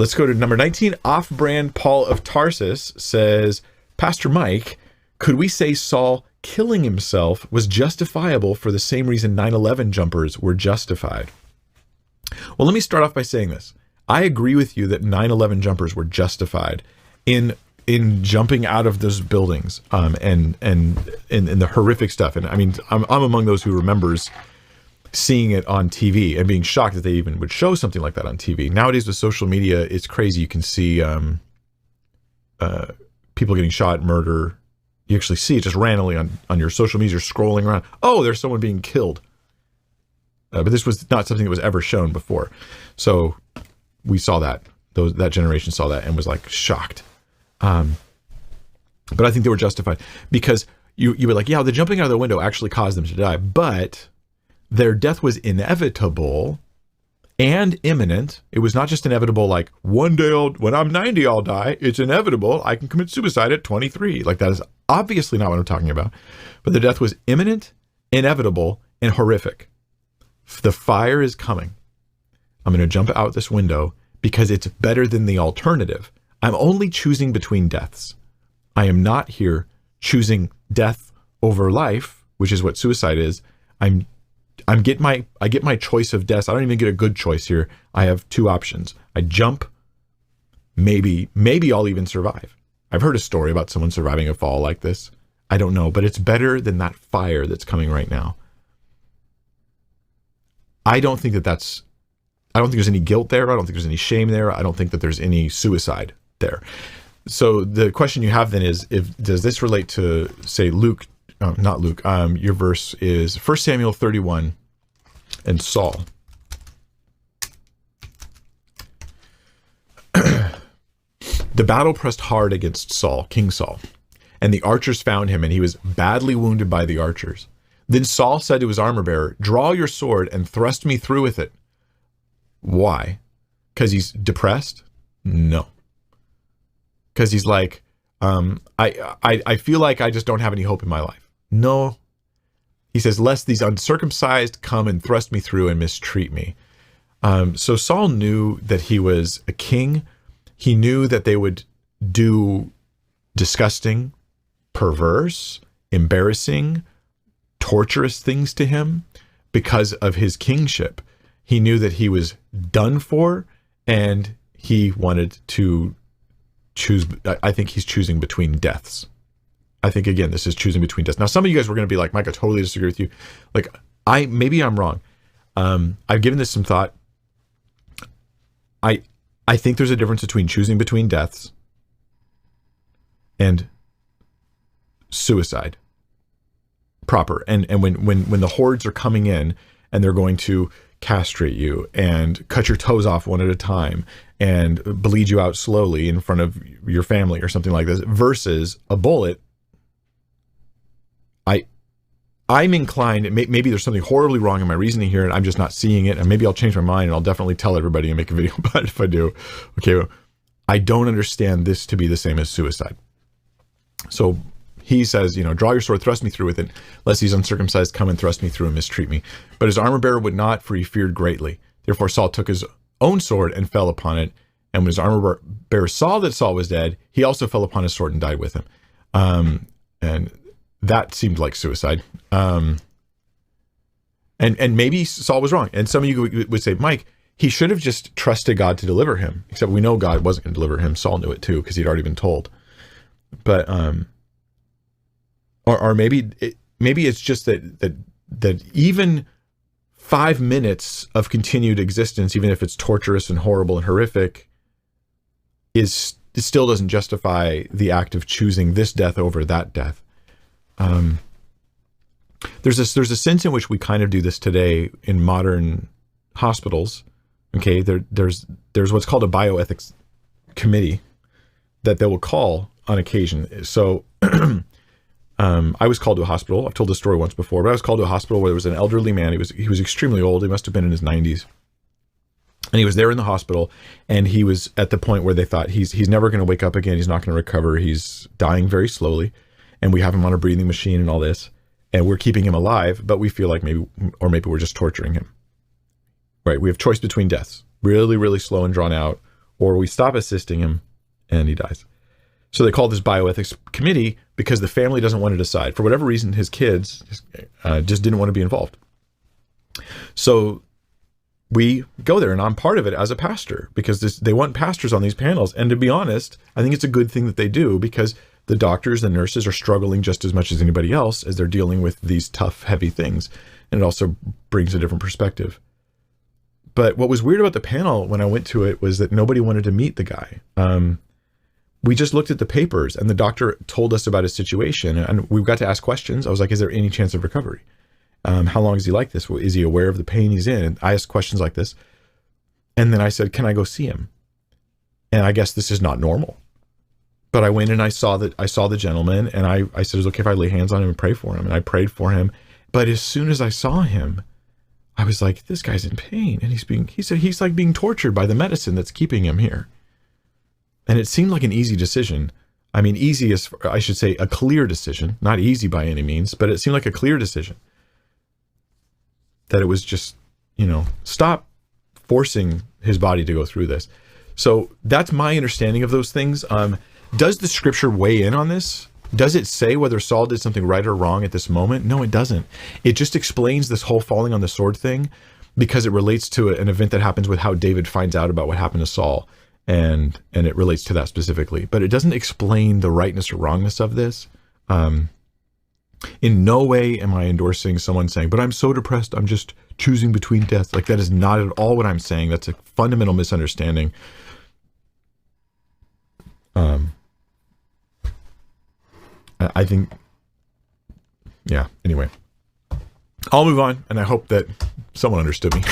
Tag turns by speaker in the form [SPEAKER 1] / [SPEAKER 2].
[SPEAKER 1] let's go to number 19. Off-brand Paul of Tarsus says, Pastor Mike, could we say Saul killing himself was justifiable for the same reason 9/11 jumpers were justified? Well, let me start off by saying this. I agree with you that 9/11 jumpers were justified in jumping out of those buildings, and the horrific stuff. And I mean, I'm among those who remembers seeing it on TV and being shocked that they even would show something like that on TV. Nowadays with social media, it's crazy. You can see people getting shot, murder. You actually see it just randomly on your social media. You're scrolling around. Oh, there's someone being killed. But this was not something that was ever shown before. So we saw that. That generation saw that and was like shocked. But I think they were justified because you were like, yeah, the jumping out of the window actually caused them to die, but their death was inevitable and imminent. It was not just inevitable, like one day when I'm 90, I'll die. It's inevitable. I can commit suicide at 23. Like that is obviously not what I'm talking about. But the death was imminent, inevitable, and horrific. The fire is coming. I'm going to jump out this window because it's better than the alternative. I'm only choosing between deaths. I am not here choosing death over life, which is what suicide is. I get my choice of deaths. I don't even get a good choice here. I have two options. I jump. Maybe I'll even survive. I've heard a story about someone surviving a fall like this. I don't know, but it's better than that fire that's coming right now. I don't think there's any guilt there. I don't think there's any shame there. I don't think that there's any suicide there. So the question you have then is, does this relate to, say, Luke? Not Luke. Your verse is 1 Samuel 31 and Saul. The battle pressed hard against Saul, King Saul, and the archers found him, and he was badly wounded by the archers. Then Saul said to his armor bearer, "Draw your sword and thrust me through with it." Why? Because he's depressed? No. Because he's like, I feel like I just don't have any hope in my life. No. He says, "Lest these uncircumcised come and thrust me through and mistreat me." So Saul knew that he was a king. He knew that they would do disgusting, perverse, embarrassing, torturous things to him because of his kingship. He knew that he was done for, and he wanted to choose. I think he's choosing between deaths. I think, again, this is choosing between deaths. Now, some of you guys were going to be like, Mike, I totally disagree with you. Like, maybe I'm wrong. I've given this some thought. I think there's a difference between choosing between deaths and suicide proper. And when the hordes are coming in and they're going to castrate you and cut your toes off one at a time and bleed you out slowly in front of your family or something like this, versus a bullet, I'm inclined, maybe there's something horribly wrong in my reasoning here and I'm just not seeing it, and maybe I'll change my mind and I'll definitely tell everybody and make a video about it if I do. Okay, well, I don't understand this to be the same as suicide. So he says, draw your sword, thrust me through with it, lest these uncircumcised come and thrust me through and mistreat me. But his armor bearer would not, for he feared greatly. Therefore Saul took his own sword and fell upon it. And when his armor bearer saw that Saul was dead, he also fell upon his sword and died with him. And that seemed like suicide. And maybe Saul was wrong. And some of you would say, Mike, he should have just trusted God to deliver him. Except we know God wasn't going to deliver him. Saul knew it too, because he'd already been told. But or maybe it's just that even 5 minutes of continued existence, even if it's torturous and horrible and horrific, it still doesn't justify the act of choosing this death over that death. There's a sense in which we kind of do this today in modern hospitals. Okay, there's what's called a bioethics committee that they will call on occasion. So I was called to a hospital. I've told this story once before, but I was called to a hospital where there was an elderly man. He was extremely old. He must have been in his 90s. And he was there in the hospital, and he was at the point where they thought he's never going to wake up again. He's not going to recover. He's dying very slowly. And we have him on a breathing machine and all this, and we're keeping him alive, but we feel like maybe we're just torturing him. Right? We have choice between deaths, really, really slow and drawn out, or we stop assisting him and he dies. So they called this bioethics committee because the family doesn't want to decide. For whatever reason, his kids just didn't want to be involved. So we go there, and I'm part of it as a pastor because they want pastors on these panels. And to be honest, I think it's a good thing that they do because the doctors and nurses are struggling just as much as anybody else as they're dealing with these tough, heavy things. And it also brings a different perspective. But what was weird about the panel when I went to it was that nobody wanted to meet the guy. We just looked at the papers, and the doctor told us about his situation, and we got to ask questions. I was like, is there any chance of recovery? How long is he like this? Is he aware of the pain he's in? And I asked questions like this. And then I said, can I go see him? And I guess this is not normal. But I went and I saw the gentleman, and I said, is it okay if I lay hands on him and pray for him? And I prayed for him. But as soon as I saw him, I was like, this guy's in pain. And he said he's like being tortured by the medicine that's keeping him here. And it seemed like an easy decision. I mean, easy is, I should say, a clear decision. Not easy by any means, but it seemed like a clear decision. That it was just, stop forcing his body to go through this. So that's my understanding of those things. Does the scripture weigh in on this? Does it say whether Saul did something right or wrong at this moment? No, it doesn't. It just explains this whole falling on the sword thing because it relates to an event that happens with how David finds out about what happened to Saul. And it relates to that specifically. But it doesn't explain the rightness or wrongness of this. In no way am I endorsing someone saying, but I'm so depressed, I'm just choosing between death. Like, that is not at all what I'm saying. That's a fundamental misunderstanding. I think, yeah, anyway. I'll move on, and I hope that someone understood me.